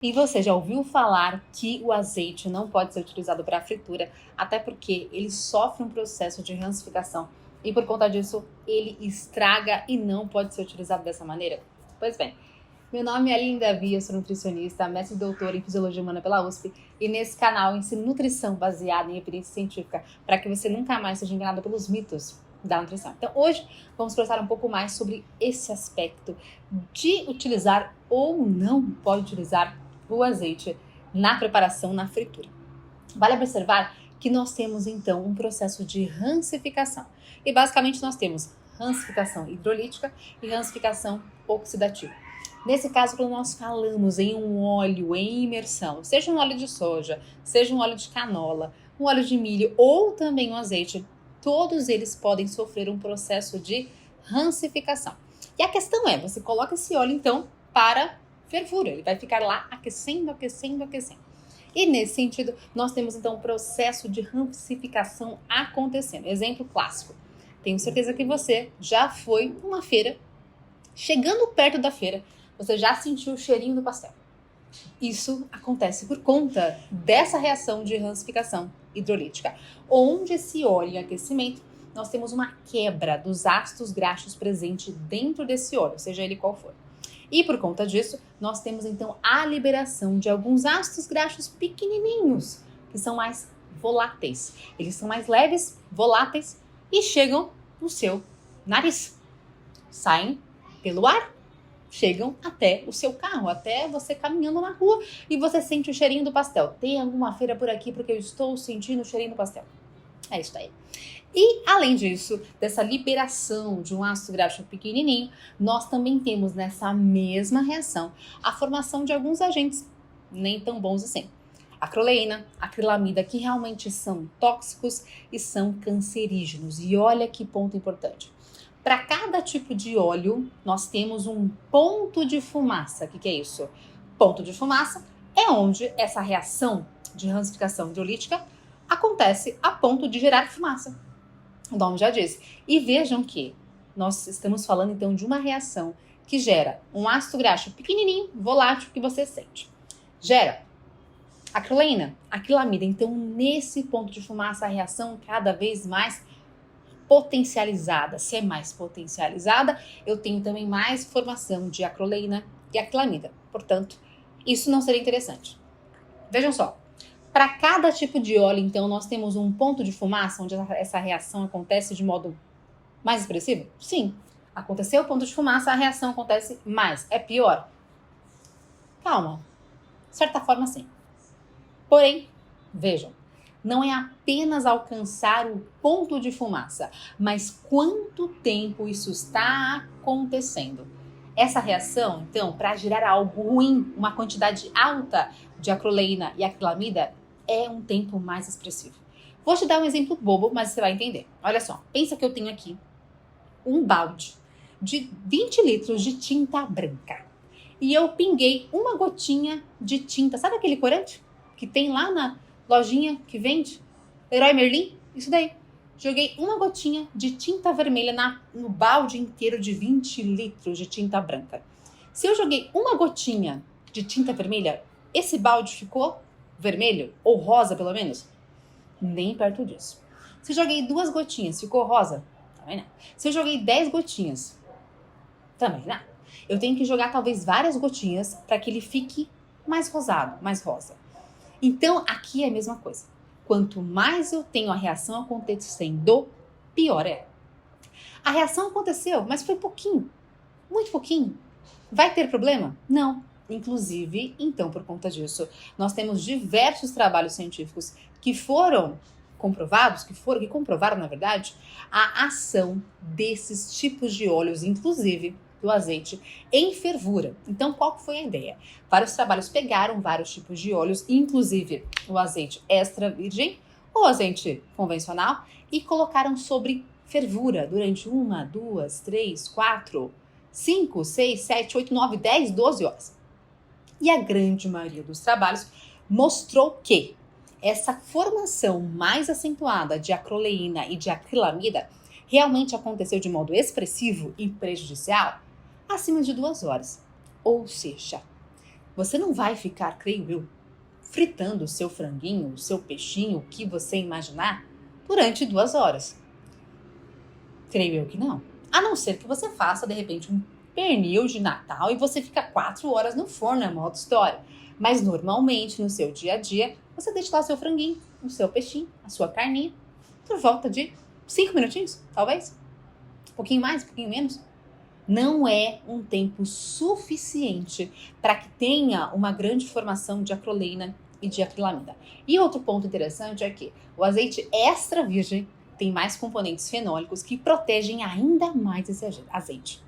E você já ouviu falar que o azeite não pode ser utilizado para fritura, até porque ele sofre um processo de rancificação e por conta disso ele estraga e não pode ser utilizado dessa maneira? Pois bem, meu nome é Aline Davi, eu sou nutricionista, mestre e doutora em Fisiologia Humana pela USP e nesse canal eu ensino nutrição baseada em evidência científica para que você nunca mais seja enganado pelos mitos da nutrição. Então hoje vamos conversar um pouco mais sobre esse aspecto de utilizar ou não pode utilizar o azeite na preparação, na fritura. Vale observar que nós temos então um processo de rancificação. E basicamente nós temos rancificação hidrolítica e rancificação oxidativa. Nesse caso, quando nós falamos em um óleo em imersão, seja um óleo de soja, seja um óleo de canola, um óleo de milho ou também um azeite, todos eles podem sofrer um processo de rancificação. E a questão é, você coloca esse óleo então para fervura, ele vai ficar lá aquecendo, aquecendo, aquecendo. E nesse sentido, nós temos então um processo de rancificação acontecendo. Exemplo clássico. Tenho certeza que você já foi numa feira, chegando perto da feira, você já sentiu o cheirinho do pastel. Isso acontece por conta dessa reação de rancificação hidrolítica. Onde esse óleo em aquecimento, nós temos uma quebra dos ácidos graxos presente dentro desse óleo, seja ele qual for. E por conta disso, nós temos então a liberação de alguns ácidos graxos pequenininhos, que são mais voláteis. Eles são mais leves, voláteis e chegam no seu nariz. Saem pelo ar, chegam até o seu carro, até você caminhando na rua e você sente o cheirinho do pastel. Tem alguma feira por aqui porque eu estou sentindo o cheirinho do pastel. É isso aí. E, além disso, dessa liberação de um ácido graxo pequenininho, nós também temos nessa mesma reação a formação de alguns agentes nem tão bons assim. Acroleína, acrilamida, que realmente são tóxicos e são cancerígenos. E olha que ponto importante. Para cada tipo de óleo, nós temos um ponto de fumaça. O que é isso? Ponto de fumaça é onde essa reação de rancificação hidrolítica acontece a ponto de gerar fumaça. O nome já diz. E vejam que nós estamos falando então de uma reação que gera um ácido graxo pequenininho, volátil, que você sente. Gera acroleína, acrilamida. Então, nesse ponto de fumaça, a reação cada vez mais potencializada. Se é mais potencializada, eu tenho também mais formação de acroleína e acrilamida. Portanto, isso não seria interessante. Vejam só. Para cada tipo de óleo, então, nós temos um ponto de fumaça onde essa reação acontece de modo mais expressivo? Sim. Aconteceu o ponto de fumaça, a reação acontece mais. É pior? Calma. De certa forma, sim. Porém, vejam, não é apenas alcançar o ponto de fumaça, mas quanto tempo isso está acontecendo. Essa reação, então, para gerar algo ruim, uma quantidade alta de acroleína e acrilamida, é um tempo mais expressivo. Vou te dar um exemplo bobo, mas você vai entender. Olha só, pensa que eu tenho aqui um balde de 20 litros de tinta branca. E eu pinguei uma gotinha de tinta, sabe aquele corante que tem lá na lojinha que vende? Leroy Merlin? Isso daí. Joguei uma gotinha de tinta vermelha no balde inteiro de 20 litros de tinta branca. Se eu joguei uma gotinha de tinta vermelha, esse balde ficou vermelho? Ou rosa, pelo menos? Nem perto disso. Se eu joguei 2 gotinhas, ficou rosa? Também não. Se eu joguei 10 gotinhas, também não. Eu tenho que jogar talvez várias gotinhas para que ele fique mais rosado, mais rosa. Então, aqui é a mesma coisa. Quanto mais eu tenho a reação acontecendo, pior é. A reação aconteceu, mas foi pouquinho. Muito pouquinho. Vai ter problema? Não. Inclusive, então, por conta disso, nós temos diversos trabalhos científicos que foram comprovados, que comprovaram, na verdade, a ação desses tipos de óleos, inclusive do azeite, em fervura. Então, qual foi a ideia? Vários trabalhos pegaram vários tipos de óleos, inclusive o azeite extra virgem, ou azeite convencional, e colocaram sobre fervura durante 1, 2, 3, 4, 5, 6, 7, 8, 9, 10, 12 horas. E a grande maioria dos trabalhos mostrou que essa formação mais acentuada de acroleína e de acrilamida realmente aconteceu de modo expressivo e prejudicial acima de 2 horas. Ou seja, Você não vai ficar, creio eu, fritando o seu franguinho, o seu peixinho, o que você imaginar, durante 2 horas. Creio eu que não. A não ser que você faça, de repente, um pernil de Natal e você fica 4 horas no forno, é uma outra história. Mas normalmente, no seu dia a dia, você deixa lá o seu franguinho, o seu peixinho, a sua carninha, por volta de 5 minutinhos, talvez. Um pouquinho mais, um pouquinho menos. Não é um tempo suficiente para que tenha uma grande formação de acroleina e de acrilamida. E outro ponto interessante é que o azeite extra virgem tem mais componentes fenólicos que protegem ainda mais esse azeite.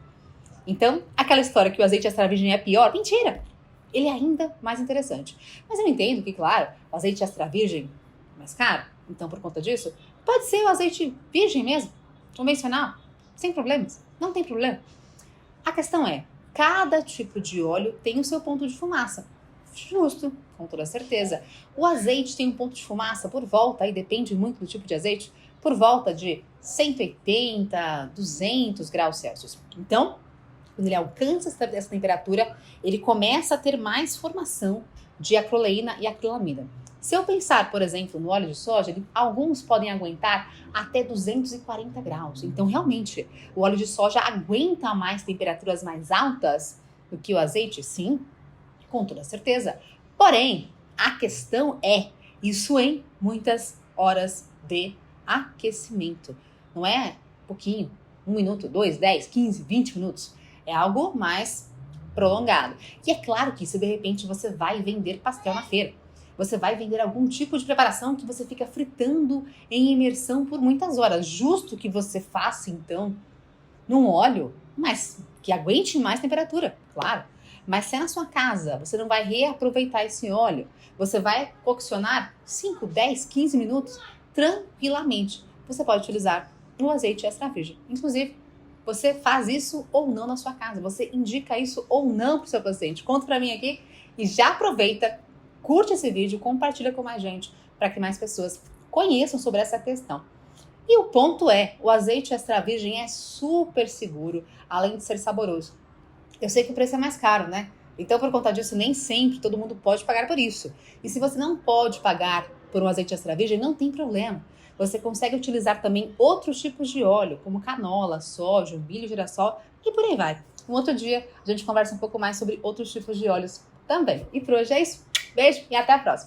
Então, aquela história que o azeite extra virgem é pior, mentira! Ele é ainda mais interessante. Mas eu entendo que, claro, o azeite extra virgem é mais caro, então por conta disso, pode ser o azeite virgem mesmo, convencional, sem problemas, não tem problema. A questão é, cada tipo de óleo tem o seu ponto de fumaça. Justo, com toda certeza. O azeite tem um ponto de fumaça por volta, aí depende muito do tipo de azeite, por volta de 180, 200 graus Celsius. Então, quando ele alcança essa temperatura, ele começa a ter mais formação de acroleína e acrilamida. Se eu pensar, por exemplo, no óleo de soja, alguns podem aguentar até 240 graus. Então, realmente, o óleo de soja aguenta mais temperaturas mais altas do que o azeite? Sim, com toda certeza. Porém, a questão é isso em muitas horas de aquecimento. Não é pouquinho, 1 minuto, 2, 10, 15, 20 minutos. É algo mais prolongado. E é claro que se de repente você vai vender pastel na feira, você vai vender algum tipo de preparação que você fica fritando em imersão por muitas horas. Justo que você faça, então, num óleo, mas que aguente mais temperatura, claro. Mas se é na sua casa, você não vai reaproveitar esse óleo. Você vai coccionar 5, 10, 15 minutos tranquilamente. Você pode utilizar o azeite extra virgem. Inclusive, você faz isso ou não na sua casa. Você indica isso ou não para o seu paciente. Conta para mim aqui e já aproveita. Curte esse vídeo, compartilha com mais gente para que mais pessoas conheçam sobre essa questão. E o ponto é, o azeite extra virgem é super seguro, além de ser saboroso. Eu sei que o preço é mais caro, né? Então, por conta disso, nem sempre todo mundo pode pagar por isso. E se você não pode pagar por um azeite extra virgem, não tem problema. Você consegue utilizar também outros tipos de óleo, como canola, soja, milho, girassol e por aí vai. Um outro dia a gente conversa um pouco mais sobre outros tipos de óleos também. E por hoje é isso. Beijo e até a próxima!